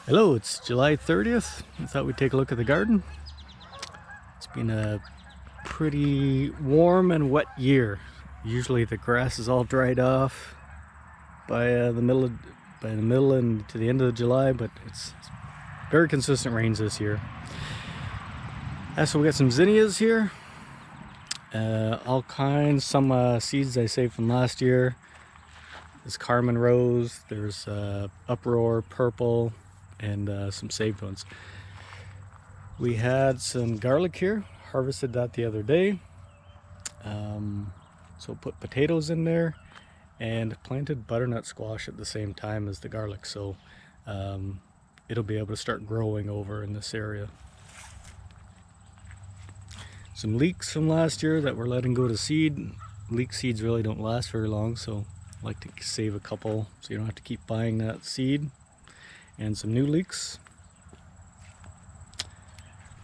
Hello, it's July 30th. I thought we'd take a look at the garden. It's been a pretty warm and wet year. Usually the grass is all dried off by the middle and to the end of July, but it's very consistent rains this year. So we got some zinnias here. All kinds, some seeds I saved from last year. There's Carmen Rose, there's Uproar Purple, and some saved ones. We had some garlic here, harvested that the other day. So put potatoes in there and planted butternut squash at the same time as the garlic, so it'll be able to start growing over in this area. Some leeks from last year that we're letting go to seed. Leek seeds really don't last very long, so I like to save a couple so you don't have to keep buying that seed. And some new leeks.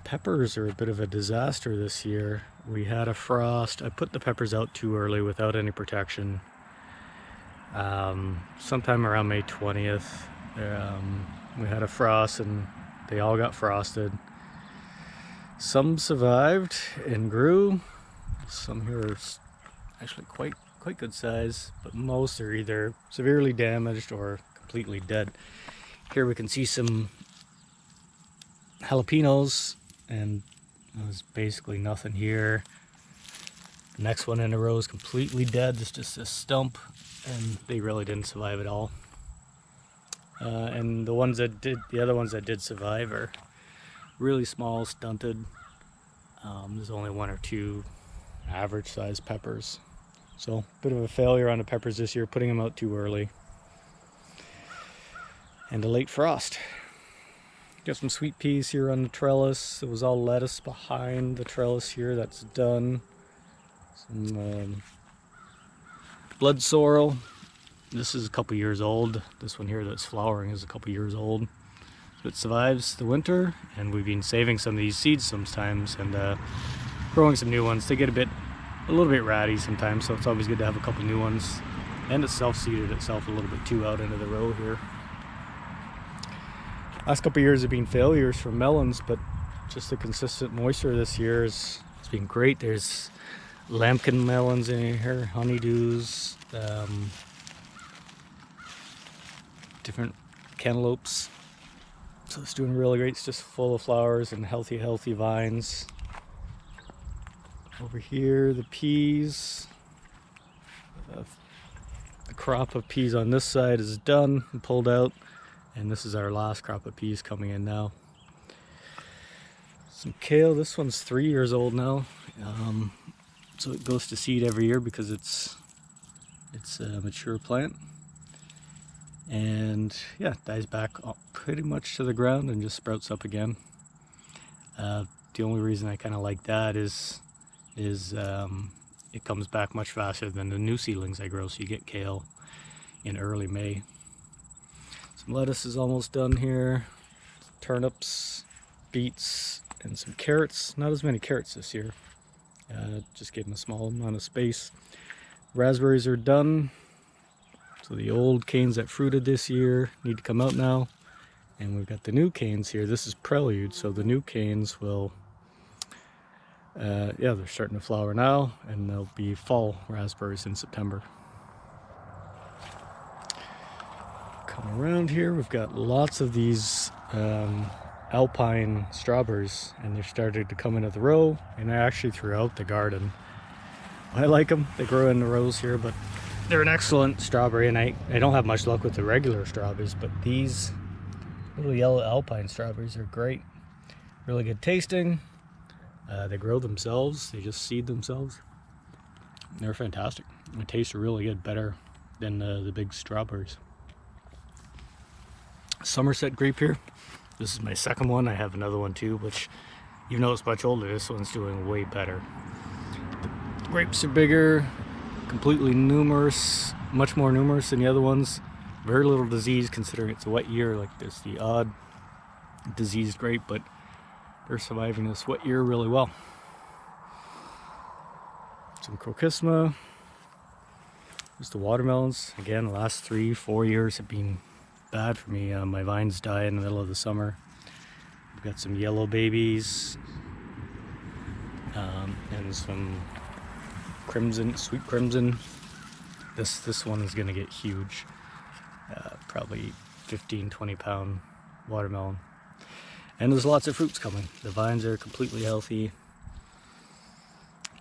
Peppers are a bit of a disaster this year. We had a frost. I put the peppers out too early without any protection. Sometime around May 20th, we had a frost and they all got frosted. Some survived and grew. Some here are actually quite good size, but most are either severely damaged or completely dead. Here we can see some jalapenos, and there's basically nothing here. The next one in a row is completely dead. It's just a stump, and they really didn't survive at all. And the other ones that did survive are really small, stunted. There's only one or two average sized peppers. So a bit of a failure on the peppers this year, putting them out too early. And a late frost. Got some sweet peas here on the trellis. It was all lettuce behind the trellis here. That's done. Some blood sorrel. This is a couple years old. This one here that's flowering is a couple years old. So it survives the winter, and we've been saving some of these seeds sometimes and growing some new ones. They get a little bit ratty sometimes, so it's always good to have a couple new ones. And it self-seeded itself a little bit too out into the row here. Last couple of years have been failures for melons, but just the consistent moisture this year has been great. There's lambkin melons in here, honeydews, different cantaloupes. So it's doing really great. It's just full of flowers and healthy vines. Over here, the peas. The crop of peas on this side is done and pulled out. And this is our last crop of peas coming in now. Some kale. This one's 3 years old now. So it goes to seed every year because it's a mature plant. And yeah, it dies back pretty much to the ground and just sprouts up again. The only reason I kind of like that is it comes back much faster than the new seedlings I grow, so you get kale in early May. Some lettuce is almost done here. Turnips, beets, and some carrots. Not as many carrots this year. Just gave them a small amount of space. Raspberries are done. So the old canes that fruited this year need to come out now. And we've got the new canes here. This is prelude, so the new canes will, yeah, they're starting to flower now, and they'll be fall raspberries in September. Come around here, we've got lots of these alpine strawberries, and they've started to come into the row, and they're actually throughout the garden. I like them. They grow in the rows here, but they're an excellent strawberry, and I don't have much luck with the regular strawberries, but these little yellow alpine strawberries are great. Really good tasting. They grow themselves. They just seed themselves. They're fantastic. They taste really good, better than the big strawberries. Somerset grape here. This is my second one. I have another one too, which, even though it's much older, this one's doing way better. The grapes are bigger, completely numerous, much more numerous than the other ones. Very little disease considering it's a wet year. Like, there's the odd diseased grape, but they're surviving this wet year really well. Some crochisma. There's the watermelons. Again, the last 3-4 years have been bad for me. My vines die in the middle of the summer. I've got some yellow babies and some crimson, sweet crimson. This one is gonna get huge. Probably 15-20 pound watermelon. And there's lots of fruits coming. The vines are completely healthy.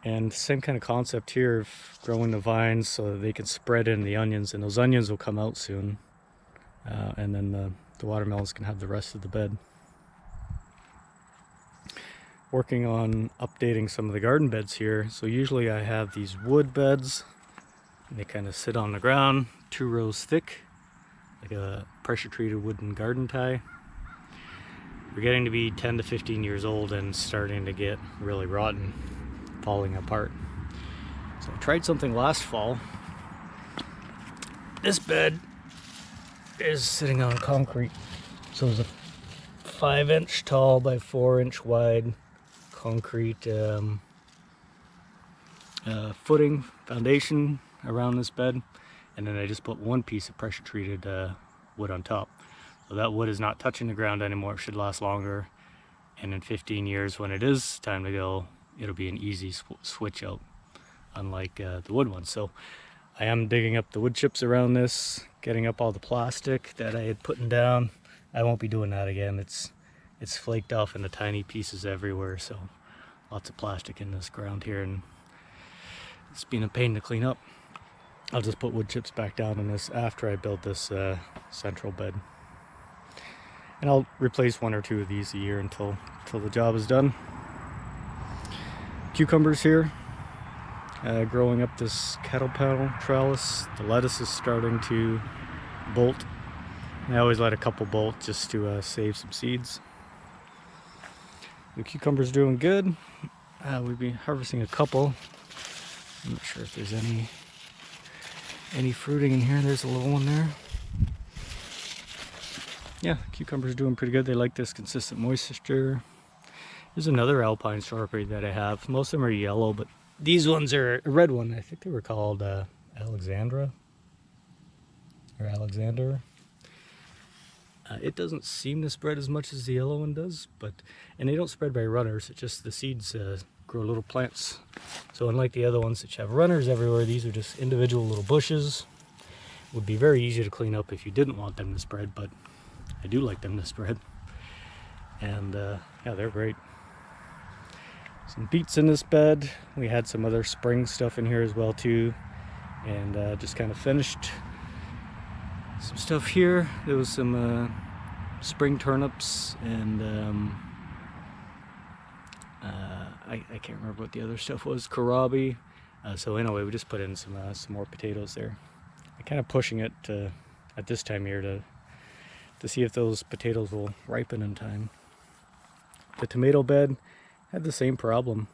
And same kind of concept here of growing the vines so that they can spread in the onions, and those onions will come out soon. And then the watermelons can have the rest of the bed. Working on updating some of the garden beds here. So usually I have these wood beds, and they kind of sit on the ground, 2 rows thick, like a pressure treated wooden garden tie. We're getting to be 10 to 15 years old and starting to get really rotten, falling apart. So I tried something last fall. This bed is sitting on concrete. So it's a 5-inch tall by 4-inch wide concrete footing, foundation around this bed. And then I just put 1 piece of pressure treated wood on top. So that wood is not touching the ground anymore. It should last longer. And in 15 years, when it is time to go, it'll be an easy switch out, unlike the wood one. So I am digging up the wood chips around this, getting up all the plastic that I had put down. I won't be doing that again. It's flaked off into tiny pieces everywhere. So lots of plastic in this ground here, and it's been a pain to clean up. I'll just put wood chips back down in this after I build this central bed. And I'll replace 1 or 2 of these a year until the job is done. Cucumbers here, growing up this kettle panel trellis. The lettuce is starting to bolt. I always let a couple bolt just to save some seeds. The cucumber's doing good. We've been harvesting a couple. I'm not sure if there's any fruiting in here. There's a little one there. Yeah, cucumbers doing pretty good. They like this consistent moisture. There's another alpine strawberry that I have. Most of them are yellow, but these ones are a red one. I think they were called Alexandra or Alexander. It doesn't seem to spread as much as the yellow one does, and they don't spread by runners. It's just the seeds grow little plants. So unlike the other ones that you have runners everywhere, these are just individual little bushes. Would be very easy to clean up if you didn't want them to spread, but I do like them to spread. And yeah, they're great. Some beets in this bed. We had some other spring stuff in here as well too, and just kind of finished some stuff here. There was some spring turnips, and I can't remember what the other stuff was. Kohlrabi. So anyway, we just put in some more potatoes there. I'm kind of pushing it at this time of year to see if those potatoes will ripen in time. The tomato bed had the same problem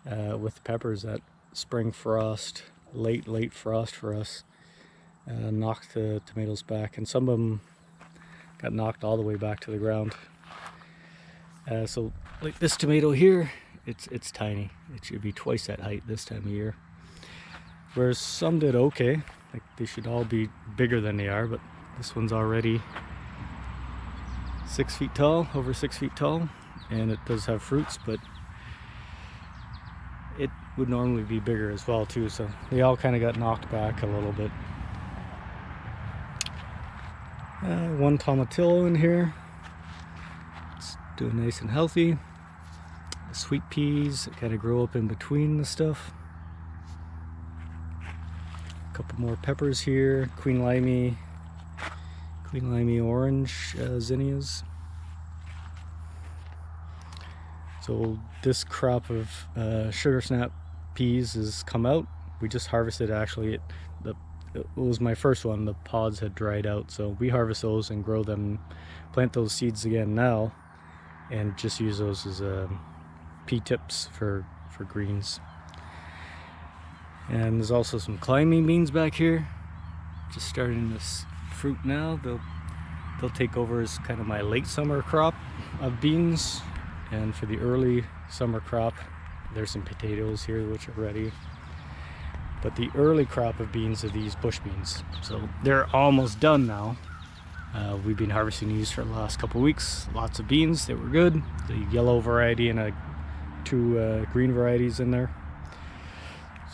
with the peppers. That spring frost, late frost for us, knocked the tomatoes back, and some of them got knocked all the way back to the ground. So like this tomato here, it's tiny. It should be twice that height this time of year. Whereas some did okay. Like they should all be bigger than they are, but this one's already 6 feet tall, over 6 feet tall, and it does have fruits, but it would normally be bigger as well too, so they all kind of got knocked back a little bit. One tomatillo in here. It's doing nice and healthy. The sweet peas kind of grow up in between the stuff. A couple more peppers here. Queen limey orange zinnias. So this crop of sugar snap peas has come out. We just harvested, actually. It was my first one. The pods had dried out, so we harvest those and grow them, plant those seeds again now, and just use those as pea tips for greens. And there's also some climbing beans back here, just starting this fruit now. They'll take over as kind of my late summer crop of beans, and for the early summer crop, there's some potatoes here which are ready. But the early crop of beans are these bush beans, so they're almost done now. We've been harvesting these for the last couple weeks. Lots of beans, they were good. The yellow variety and two green varieties in there.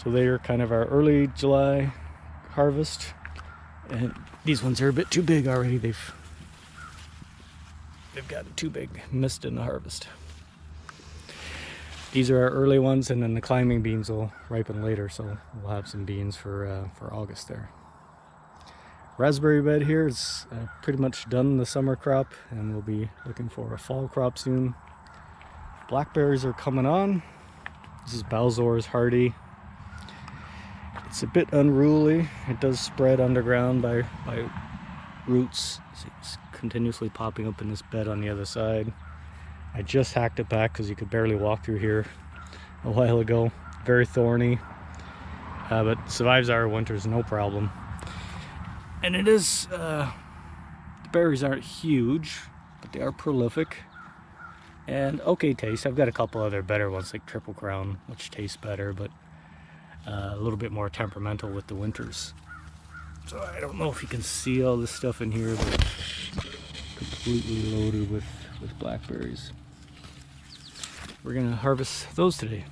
So they are kind of our early July harvest. And these ones are a bit too big already. They've gotten too big, missed in the harvest. These are our early ones, and then the climbing beans will ripen later, so we'll have some beans for August there. Raspberry bed here is pretty much done the summer crop, and we'll be looking for a fall crop soon. Blackberries are coming on. This is Balzor's hardy. It's a bit unruly. It does spread underground by roots. It's continuously popping up in this bed on the other side. I just hacked it back because you could barely walk through here a while ago. Very thorny, but survives our winters no problem. And it is, the berries aren't huge, but they are prolific and okay taste. I've got a couple other better ones like Triple Crown, which taste better, but a little bit more temperamental with the winters. So I don't know if you can see all this stuff in here, but completely loaded with blackberries. We're gonna harvest those today.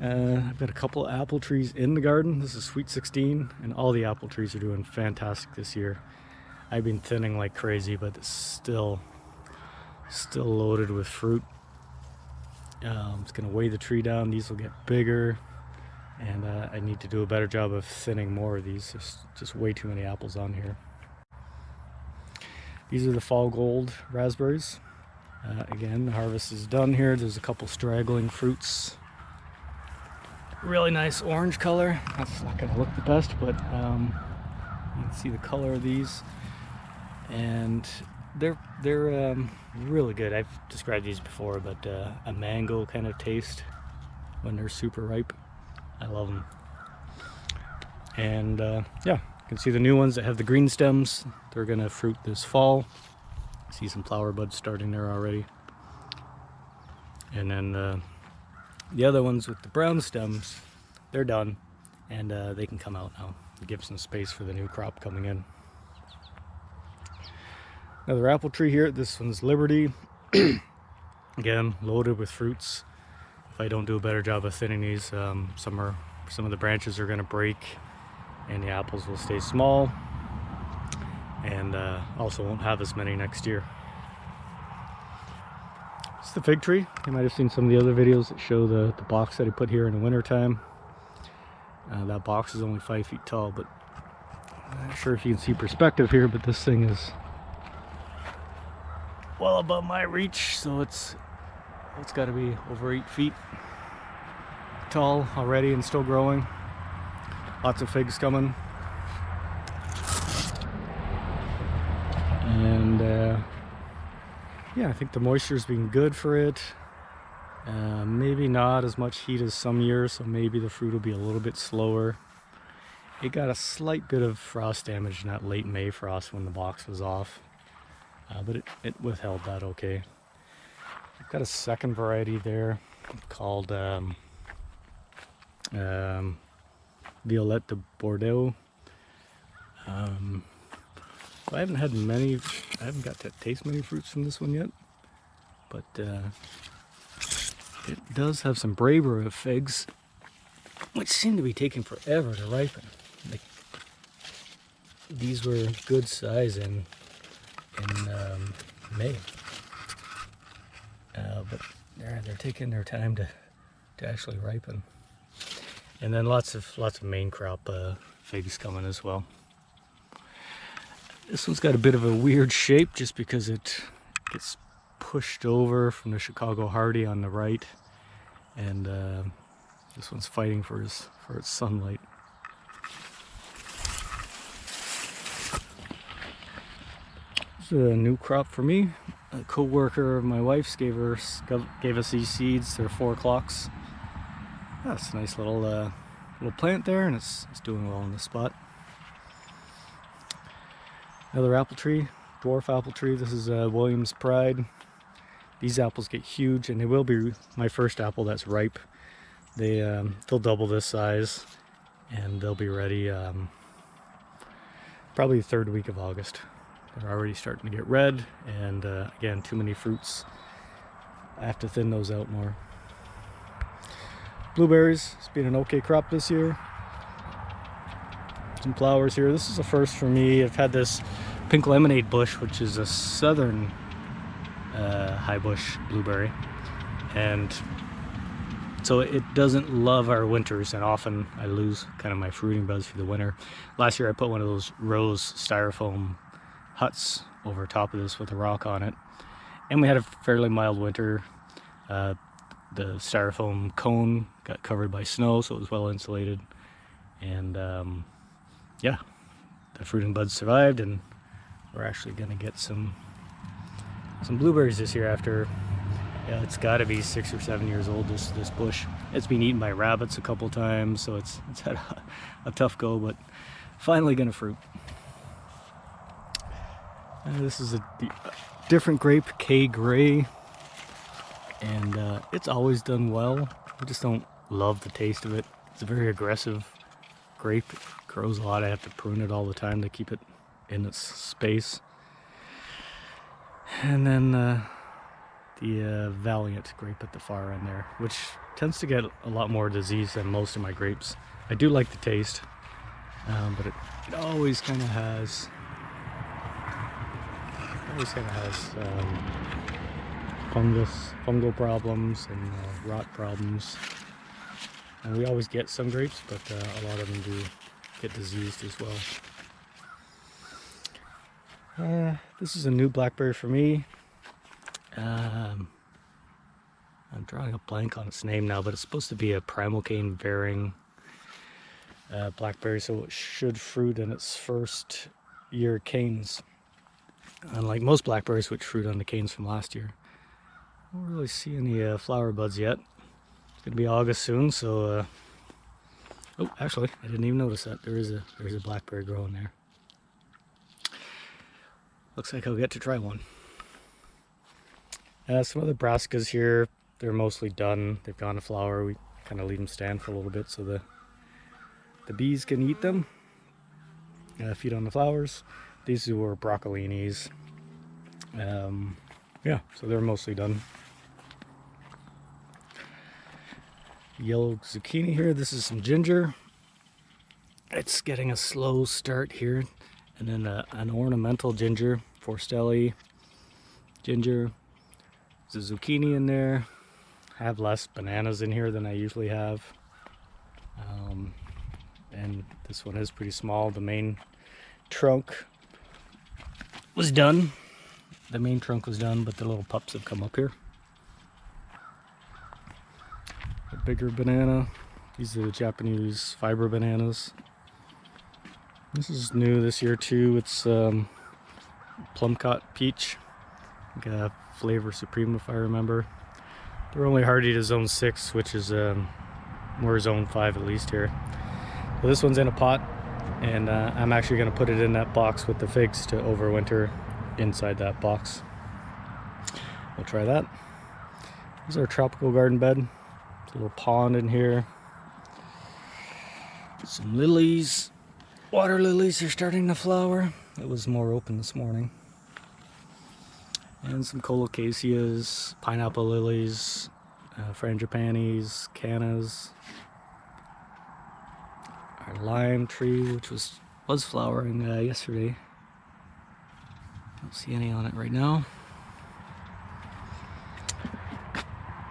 I've got a couple of apple trees in the garden. This is Sweet 16, and all the apple trees are doing fantastic this year. I've been thinning like crazy, but it's still loaded with fruit. It's gonna weigh the tree down. These will get bigger, and I need to do a better job of thinning more of these. There's just way too many apples on here. These are the fall gold raspberries. Again, the harvest is done here. There's a couple straggling fruits. Really nice orange color. That's not going to look the best, but you can see the color of these, and they're really good. I've described these before, but a mango kind of taste when they're super ripe. I love them. And yeah, you can see the new ones that have the green stems. They're going to fruit this fall. See some flower buds starting there already. And then the other ones with the brown stems, they're done, and they can come out now. Give some space for the new crop coming in. Another apple tree here. This one's Liberty. Again, loaded with fruits. If I don't do a better job of thinning these, some of the branches are going to break, and the apples will stay small, and also won't have as many next year. It's the fig tree. You might have seen some of the other videos that show the box that I put here in the winter time. That box is only 5 feet tall, but I'm not sure if you can see perspective here, but this thing is well above my reach, so it's got to be over 8 feet tall already and still growing. Lots of figs coming. And yeah, I think the moisture's been good for it. Maybe not as much heat as some years, so maybe the fruit will be a little bit slower. It got a slight bit of frost damage in that late May frost when the box was off, but it withheld that okay. I've got a second variety there called Violette de Bordeaux. I haven't got to taste many fruits from this one yet, but it does have some braver figs, which seem to be taking forever to ripen. Like, these were good size in May, but they're taking their time to actually ripen. And then lots of main crop figs coming as well. This one's got a bit of a weird shape just because it gets pushed over from the Chicago Hardy on the right, and this one's fighting for its sunlight. This is a new crop for me. A co-worker of my wife's gave us these seeds. They're 4 o'clocks. That's a nice little plant there, and it's doing well in this spot. Another apple tree, dwarf apple tree. This is Williams Pride. These apples get huge, and they will be my first apple that's ripe. They'll double this size, and they'll be ready probably the third week of August. They're already starting to get red, and again, too many fruits. I have to thin those out more. Blueberries, it's been an okay crop this year. Some flowers here. This is a first for me. I've had this pink lemonade bush, which is a southern high bush blueberry, and so it doesn't love our winters, and often I lose kind of my fruiting buds for the winter. Last year I put one of those rose styrofoam huts over top of this with a rock on it, and we had a fairly mild winter. The styrofoam cone got covered by snow, so it was well insulated, and yeah, the fruiting buds survived, and we're actually gonna get some blueberries this year after, yeah, it's got to be 6 or 7 years old, this bush. It's been eaten by rabbits a couple times, so it's had a tough go, but finally gonna fruit. This is a different grape, K Gray, and it's always done well. I just don't love the taste of it. It's a very aggressive grape. It grows a lot. I have to prune it all the time to keep it in its space. And then the Valiant grape at the far end there, which tends to get a lot more disease than most of my grapes. I do like the taste, but it always kind of has fungal problems and rot problems. And we always get some grapes, but a lot of them do get diseased as well. This is a new blackberry for me. I'm drawing a blank on its name now, but it's supposed to be a primal cane bearing blackberry, so it should fruit in its first year canes, unlike most blackberries which fruit on the canes from last year. I don't really see any flower buds yet. It's gonna be August soon, so oh, actually I didn't even notice that there's a blackberry growing there. Looks like I'll get to try one. Some other brassicas here, they're mostly done. They've gone to flower. We kind of leave them stand for a little bit so the bees can eat them, feed on the flowers. These were broccolinis. Yeah, so they're mostly done. Yellow zucchini here. This is some ginger. It's getting a slow start here. And then an ornamental ginger, Forstelli ginger. There's a zucchini in there. I have less bananas in here than I usually have. And this one is pretty small. The main trunk was done. The main trunk was done, but the little pups have come up here. A bigger banana. These are the Japanese fiber bananas. This is new this year too. It's plum-cot peach. Like flavor supreme if I remember. They're only hardy to zone 6, which is more zone 5 at least here. So this one's in a pot, and I'm actually going to put it in that box with the figs to overwinter inside that box. We'll try that. This is our tropical garden bed. There's a little pond in here. Some lilies. Water lilies are starting to flower. It was more open this morning. And some colocaceas, pineapple lilies, frangipanis, cannas. Our lime tree, which was flowering yesterday. Don't see any on it right now.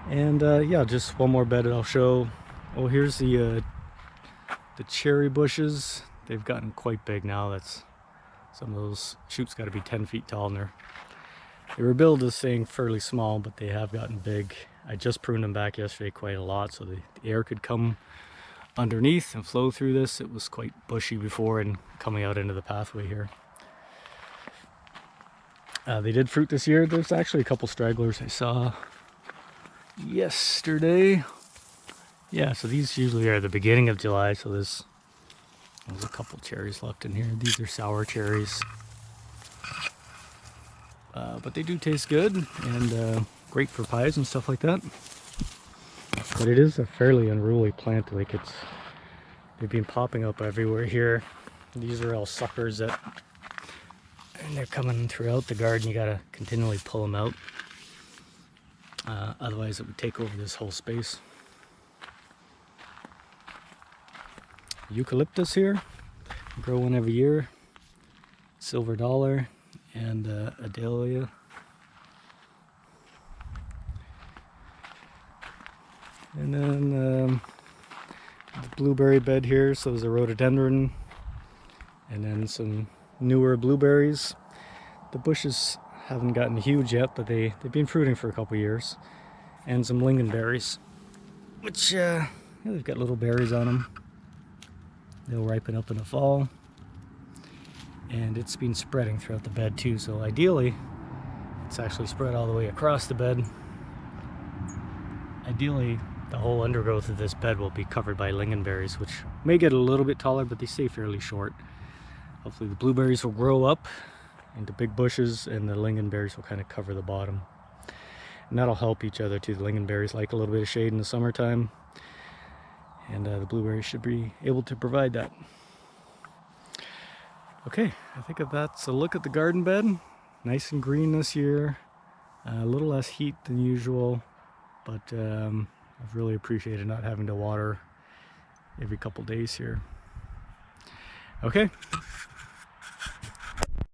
And yeah, just one more bed that I'll show. Oh, here's the cherry bushes. They've gotten quite big now. That's some of those shoots got to be 10 feet tall, and they were billed as saying fairly small, but they have gotten big. I just pruned them back yesterday quite a lot so the air could come underneath and flow through this. It was quite bushy before and coming out into the pathway here. They did fruit this year. There's actually a couple stragglers I saw yesterday. Yeah, so these usually are the beginning of July, so there's a couple cherries left in here. These are sour cherries. But they do taste good and great for pies and stuff like that. But it is a fairly unruly plant. Like they've been popping up everywhere here. These are all suckers that, and they're coming throughout the garden. You gotta continually pull them out. Otherwise it would take over this whole space. Eucalyptus here, grow one every year. Silver dollar and a dahlia. And then the blueberry bed here, so there's a rhododendron and then some newer blueberries. The bushes haven't gotten huge yet, but they've been fruiting for a couple years. And some lingonberries, which they've got little berries on them. They'll ripen up in the fall. And it's been spreading throughout the bed too, so ideally it's actually spread all the way across the bed. Ideally the whole undergrowth of this bed will be covered by lingonberries, which may get a little bit taller, but they stay fairly short. Hopefully the blueberries will grow up into big bushes and the lingonberries will kind of cover the bottom. And that'll help each other too. The lingonberries like a little bit of shade in the summertime, and the blueberries should be able to provide that. Okay, I think that's a look at the garden bed. Nice and green this year. A little less heat than usual, but I've really appreciated not having to water every couple days here. Okay,